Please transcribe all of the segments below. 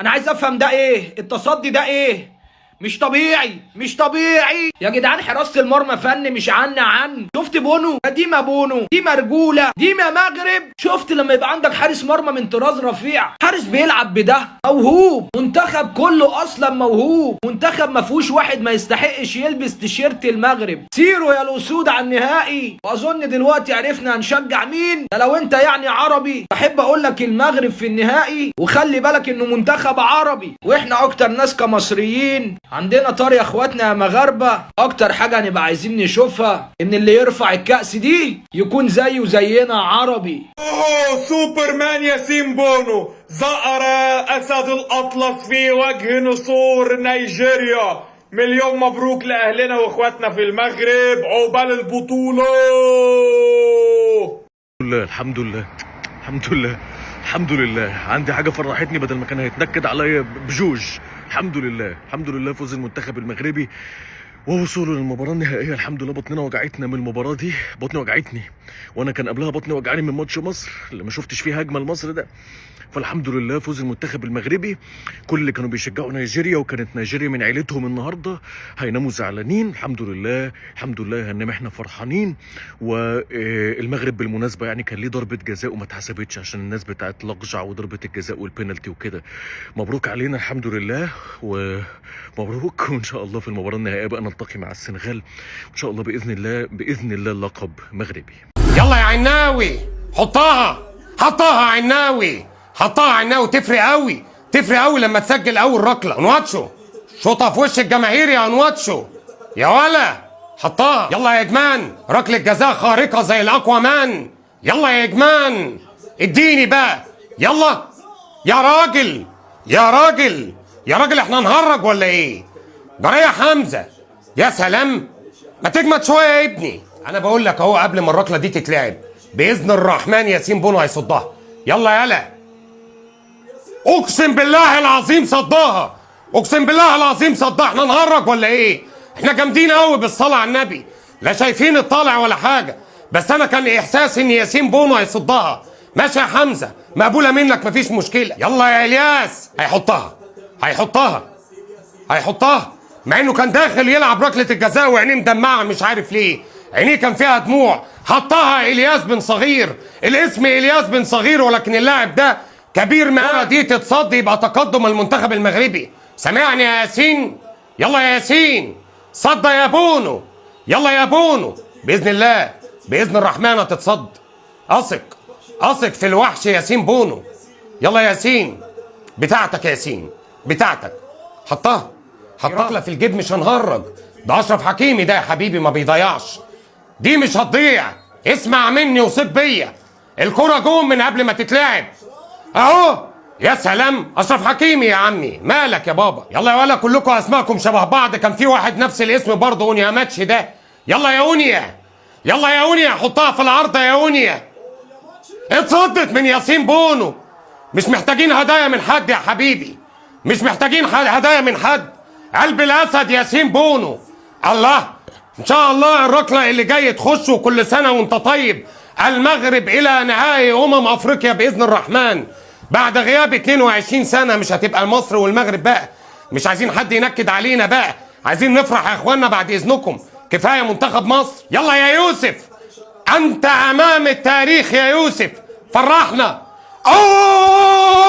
انا عايز افهم ده ايه التصدي ده ايه؟ مش طبيعي مش طبيعي يا جدعان. حراسة المرمى فن مش عن شفت بونو؟ دي ما بونو، دي مرجولة، دي ما مغرب. شفت لما يبقى عندك حارس مرمى من طراز رفيع، حارس بيلعب بده، موهوب. منتخب كله اصلا موهوب، منتخب ما فيهوش واحد ما يستحقش يلبس تيشيرت المغرب. سيروا يا الاسود على النهائي. واظن دلوقتي عرفنا هنشجع مين. ده لو انت يعني عربي بحب اقول لك المغرب في النهائي، وخلي بالك انه منتخب عربي، واحنا اكتر ناس كمصريين عندنا طار يا اخواتنا يا مغاربه. اكتر حاجه هنبقى عايزين نشوفها ان اللي يرفع الكأس دي يكون زيه زينا عربي. اوه سوبرمان ياسين بونو زأر اسد الاطلس في وجه نسور نيجيريا. مليون مبروك لاهلنا واخواتنا في المغرب، عقبال البطوله. الحمد لله الحمد لله الحمد لله. عندي حاجه فرحتني بدل ما كان هيتنكد عليا بجوج. الحمد لله الحمد لله. فوز المنتخب المغربي ووصوله للمباراه النهائيه. الحمد لله. بطننا وجعتنا من المباراه دي، بطني وجعتني، وانا كان قبلها بطني وجعاني من ماتش مصر اللي ما شفتش فيه هجمه لمصر ده. فالحمد لله فوز المنتخب المغربي. كل اللي كانوا بيشجعوا نيجيريا وكانت نيجيريا من عيلتهم النهارده هيناموا زعلانين. الحمد لله الحمد لله هننام احنا فرحانين. والمغرب بالمناسبه يعني كان ليه ضربه جزاء وما اتحسبتش عشان الناس بتاعت لقجع وضربه الجزاء والبينالتي وكده. مبروك علينا الحمد لله ومبروك. وان شاء الله في المباراه النهائيه بقى نلتقي مع السنغال ان شاء الله باذن الله باذن الله اللقب مغربي. يلا يا عناوي حطها عناوي، حطها عناوي. تفرق قوي لما تسجل اول ركله. انواتشو شوطها في وش الجماهير يا انواتشو يا ولا. حطها. يلا يا جمان، ركله جزاء خارقه زي الاقوى مان. يلا يا جمان اديني بقى. يلا يا راجل يا راجل يا راجل، احنا نهرج ولا ايه؟ جريه حمزه يا سلام، ما تجمد شويه يا ابني. انا بقول لك اهو قبل ما الركله دي تتلعب باذن الرحمن ياسين بونو هيصدها. يلا يلا، اقسم بالله العظيم صداها، اقسم بالله العظيم صداها. احنا نهرج ولا ايه؟ احنا جامدين قوي بالصلاه على النبي، لا شايفين الطالع ولا حاجه، بس انا كان احساسي ان ياسين بونو هيصدها. ماشي يا حمزه، مقبوله منك مفيش مشكله. يلا يا الياس، هيحطها مع انه كان داخل يلعب ركله الجزاء وعينيه مدمعه مش عارف ليه، عينيه كان فيها دموع. حطها الياس بن صغير، الاسم الياس بن صغير ولكن اللاعب ده كبير. ما دي تتصد يبقى تقدم المنتخب المغربي. سامعني يا ياسين؟ يلا يا ياسين صد يا بونو، يلا يا بونو باذن الله باذن الرحمن هتتصد. اثق في الوحش ياسين بونو. يلا يا ياسين، بتاعتك يا ياسين بتاعتك. حطها ركله في الجيب، مش هنهرج. ده اشرف حكيمي ده يا حبيبي ما بيضيعش، دي مش هتضيع. اسمع مني وثق بيا، الكرة جون من قبل ما تتلعب اهو. يا سلام، اشرف حكيمي يا عمي، مالك يا بابا؟ يلا يا ولا كلكم اسماءكم شبه بعض، كان في واحد نفس الاسم برضه، اونيا ماتش ده. يلا يا اونيا، يلا يا اونيا، حطها في العارضه يا اونيا. اتصدت من ياسين بونو. مش محتاجين هدايا من حد يا حبيبي، مش محتاجين هدايا من حد. قلب الاسد ياسين بونو. الله، ان شاء الله الركله اللي جاي تخش، وكل سنه وانت طيب. المغرب الى نهائي افريقيا باذن الرحمن بعد غياب 22 سنه. مش هتبقى مصر والمغرب بقى، مش عايزين حد ينكد علينا بقى، عايزين نفرح يا اخوانا بعد اذنكم. كفايه منتخب مصر. يلا يا يوسف، انت امام التاريخ يا يوسف، فرحنا. اوه،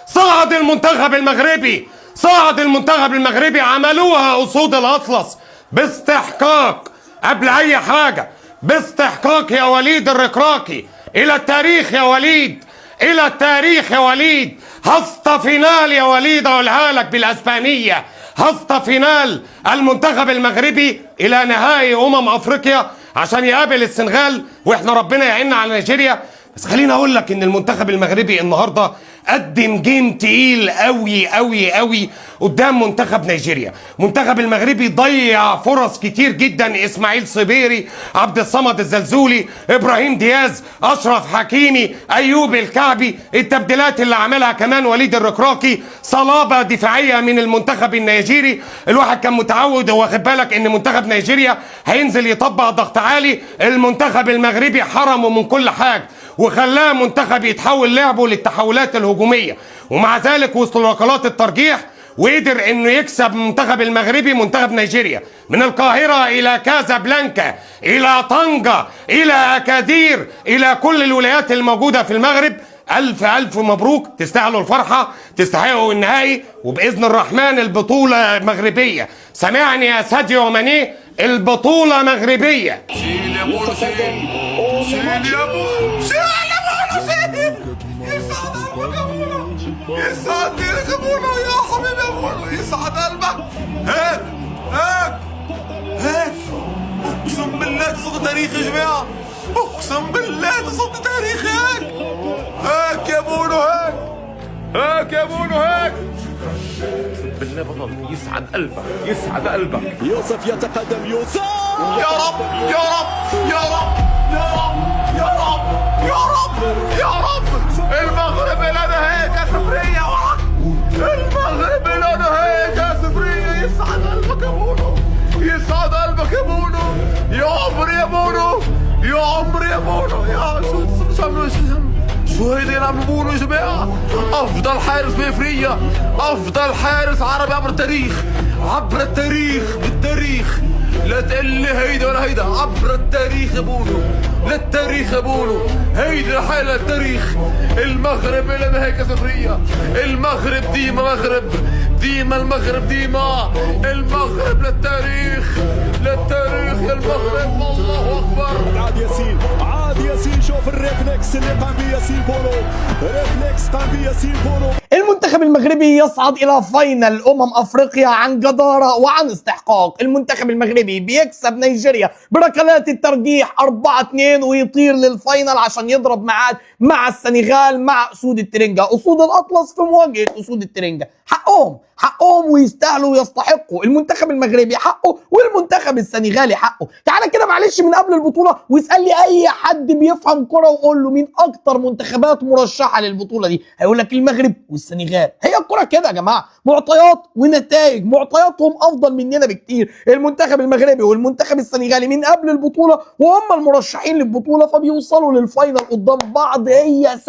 صعد المنتخب المغربي، صعد المنتخب المغربي. عملوها اسود الاطلس باستحقاق قبل اي حاجه، باستحقاق يا وليد الركراكي. الى التاريخ يا وليد، الى التاريخ يا وليد. هسط فينال يا وليد، اقولها لك بالاسبانيه. هسط فينال المنتخب المغربي الى نهائي افريقيا عشان يقابل السنغال، واحنا ربنا يعيننا على نيجيريا. بس خليني اقول لك ان المنتخب المغربي النهارده قدم جيم تقيل قوي قوي قوي قدام منتخب نيجيريا. منتخب المغربي ضيع فرص كتير جدا. اسماعيل صبيري، عبد الصمد الزلزولي، ابراهيم دياز، اشرف حكيمي، ايوب الكعبي، التبديلات اللي عملها كمان وليد الركراكي. صلابه دفاعيه من المنتخب النيجيري. الواحد كان متعود واخد بالك ان منتخب نيجيريا هينزل يطبق ضغط عالي. المنتخب المغربي حرمه من كل حاجه وخلاه منتخب يتحول لعبه للتحولات الهجوميه. ومع ذلك وسط الوكالات الترجيح وقدر انه يكسب المنتخب المغربي منتخب نيجيريا من القاهرة الى كازابلانكا الى طنجة الى اكادير الى كل الولايات الموجودة في المغرب. الف الف مبروك، تستاهلوا الفرحة، تستحقوا النهائي، وباذن الرحمن البطولة مغربية. سامعني يا ساديو ماني، البطولة مغربية. شيل يا بونو، شيل يا بونو، شيل يا بونو، شيل. يسعد قلبك يا بونو، يا حبيبي يا بونو، يسعد قلبك. هيك هيك هيك، اقسم بالله تصد تاريخ يا جماعة، اقسم بالله تصد تاريخ. هيك هيك يا بونو، هيك هيك يا بونو، هيك. بالله بطل، يسعد قلبك يسعد قلبك. يوسف يتقدم، يوسف يا رب يا رب يا رب يا رب يا رب يا رب يا رب. المغرب لنا هيك يا سفرية، المغرب لنا هيك يا سفرية. يسعد قلبك يا بونو، يسعد قلبك يا بونو، يا عمري يا بونو، يا عمري يا بونو. يا شو هيدي اللي عم بيقولوا يا جماعة؟ أفضل حارس بإفريقيا، أفضل حارس عربي عبر التاريخ، عبر التاريخ، بالتاريخ. لا تقول لي هيدا ولا هيدا، عبر التاريخ يا بونو، للتاريخ يا بونو، هيدي الحالة للتاريخ. المغرب لنا هيك سفرية، المغرب ديما مغرب، ديما المغرب ديما، المغرب للتاريخ، للتاريخ يا المغرب. الله أكبر. عاد ياسين، عاد ياسين، شوف الريفلكس اللي قام به ياسين بونو، ريفلكس قام به ياسين بونو. المنتخب المغربي يصعد إلى فاينل أفريقيا عن جدارة وعن استحقاق. المنتخب المغربي بيكسب نيجيريا بركلات الترجيح 4-2 ويطير للفاينل عشان يضرب ميعاد مع السنغال، مع أسود الترنجة، أسود الأطلس في مواجهة أسود الترنجة. حقهم ويستاهلوا ويستحقوا. المنتخب المغربي حقه والمنتخب السنغالي حقه. تعالى كده معلش من قبل البطولة واسأل لي أي حد بيفهم كرة وقول له مين أكتر منتخبات مرشحة للبطولة دي، هيقول لك المغرب والسنغال. هي الكرة كده يا جماعة، معطيات ونتائج. معطياتهم أفضل مننا بكتير. المنتخب المغربي والمنتخب السنغالي من قبل البطولة وهم المرشحين للبطولة، فبيوصلوا للفاينل قدام بعض. هي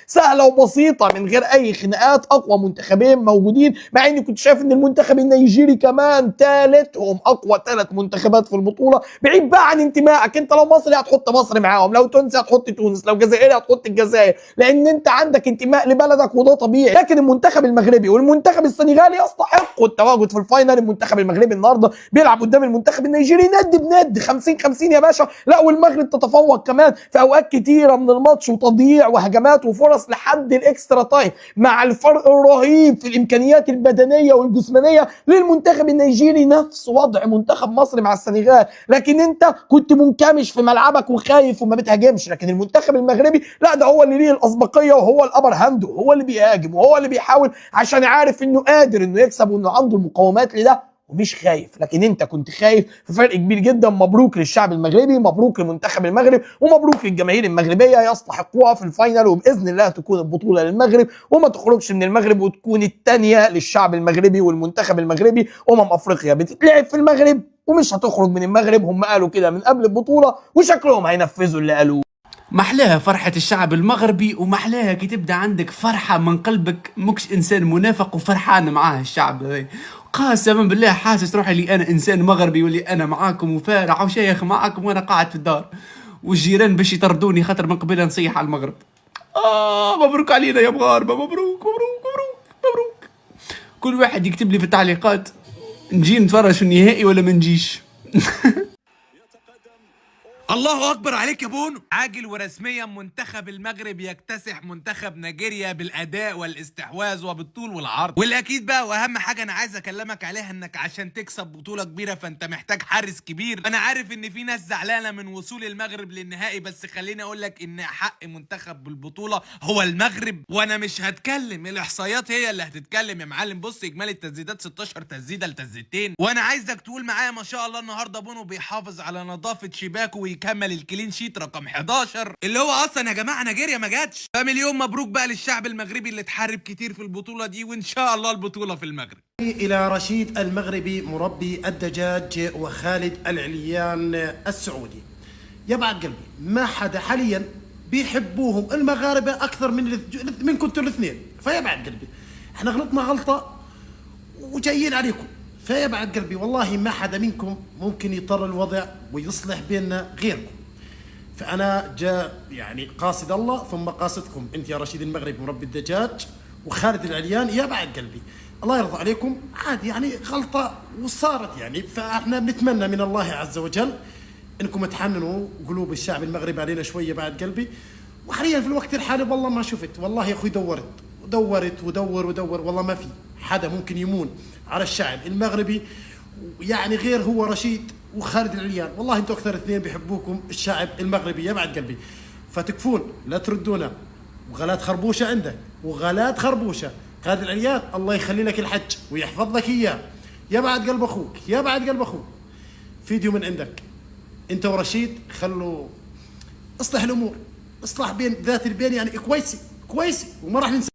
سهلة وبسيطة من غير أي خناقات. أقوى منتخبين موجودين، مع اني كنت شايف ان المنتخب النيجيري كمان ثالثهم، اقوى 3 منتخبات في البطوله. بعيد بقى عن انتمائك، انت لو مصري هتحط مصر معاهم، لو تونسي هتحط تونس، لو جزائري هتحط الجزائر، لان انت عندك انتماء لبلدك وده طبيعي. لكن المنتخب المغربي والمنتخب السنغالي يستحقوا التواجد في الفاينل. المنتخب المغربي النهارده بيلعب قدام المنتخب النيجيري ند بند، 50-50 يا باشا. لا والمغرب تتفوق كمان في اوقات كتيره من الماتش، وتضييع وهجمات وفرص لحد الاكسترا تايم، مع الفرق الرهيب في الامكانيات البدنيه والجسمانيه للمنتخب النيجيري. نفس وضع منتخب مصر مع السنغال، لكن انت كنت منكمش في ملعبك وخايف وما بتهاجمش. لكن المنتخب المغربي لا، ده هو اللي ليه الاسبقيه وهو الابر هاند، وهو اللي بيهاجم وهو اللي بيحاول، عشان عارف انه قادر انه يكسب وانه عنده المقومات لده ومش خايف. لكن انت كنت خايف، في فرق كبير جدا. مبروك للشعب المغربي، مبروك لمنتخب المغرب، ومبروك للجماهير المغربيه. يستحقوها في الفاينل، وباذن الله تكون البطوله للمغرب وما تخرجش من المغرب، وتكون الثانيه للشعب المغربي والمنتخب المغربي. افريقيا بتتلعب في المغرب ومش هتخرج من المغرب. هم قالوا كده من قبل البطوله وشكلهم هينفذوا اللي قالوه. محلاها فرحة الشعب المغربي، ومحلاها كي تبدا عندك فرحة من قلبك، مكش انسان منافق وفرحان معاه الشعب هذي. قاسما بالله حاسس روحي اللي انا انسان مغربي، واللي انا معاكم وفارع وشيخ معاكم وانا قاعد في الدار، والجيران باش يطردوني خاطر من قبل نصيح على المغرب. مبروك علينا يا مغاربة، مبروك مبروك مبروك مبروك. كل واحد يكتب لي في التعليقات نجي نتفرج في النهائي ولا ما نجيش. الله اكبر عليك يا بونو. عاجل ورسميا منتخب المغرب يكتسح منتخب نيجيريا بالاداء والاستحواذ وبالطول والعرض. والاكيد بقى واهم حاجه انا عايز اكلمك عليها، انك عشان تكسب بطوله كبيره فانت محتاج حارس كبير. انا عارف ان في ناس زعلانه من وصول المغرب للنهائي، بس خليني اقول لك ان حق منتخب بالبطوله هو المغرب. وانا مش هتكلم، الاحصائيات هي اللي هتتكلم يا معلم. بص اجمالي التسديدات 16 تسديده لتسديدتين، وانا عايزك تقول معايا ما شاء الله النهارده بونو بيحافظ على نظافه شباكه ويكمل الكلين شيت رقم 11 اللي هو اصلا يا جماعه نيجيريا ما جاتش. فمليون مبروك بقى للشعب المغربي اللي اتحارب كتير في البطوله دي، وان شاء الله البطوله في المغرب. إلى رشيد المغربي مربي الدجاج وخالد العليان السعودي. يبعد قلبي ما حدا حاليا بيحبوهم المغاربة أكثر من كنتوا الاثنين. فيا بعد قلبي احنا غلطنا غلطه وجايين عليكم. فيا بعد قلبي والله ما حدا منكم ممكن يضطر الوضع ويصلح بيننا غيركم. فانا جاء يعني قاصد الله ثم قاصدكم انت يا رشيد المغربي مربي الدجاج وخالد العليان. يا بعد قلبي الله يرضى عليكم عادي يعني غلطه وصارت يعني. فاحنا بنتمنى من الله عز وجل انكم تحننوا قلوب الشعب المغربي علينا شويه بعد قلبي. وحاليا في الوقت الحالي والله ما شفت والله يا اخوي دورت ودور والله ما في حدا ممكن يمون على الشعب المغربي يعني غير هو رشيد وخالد العليان. والله انتم اكثر اثنين بيحبوكم الشعب المغربي يا بعد قلبي. فتكفون لا تردونا. وغلات خربوشه عندك وغلات خربوشه. خالد العليان الله يخلي لك الحج ويحفظ لك اياه يا بعد قلب اخوك يا بعد قلب اخوك. فيديو من عندك انت ورشيد خلوا اصلح الامور اصلاح بين ذات البين يعني كويسه وما راح ننسى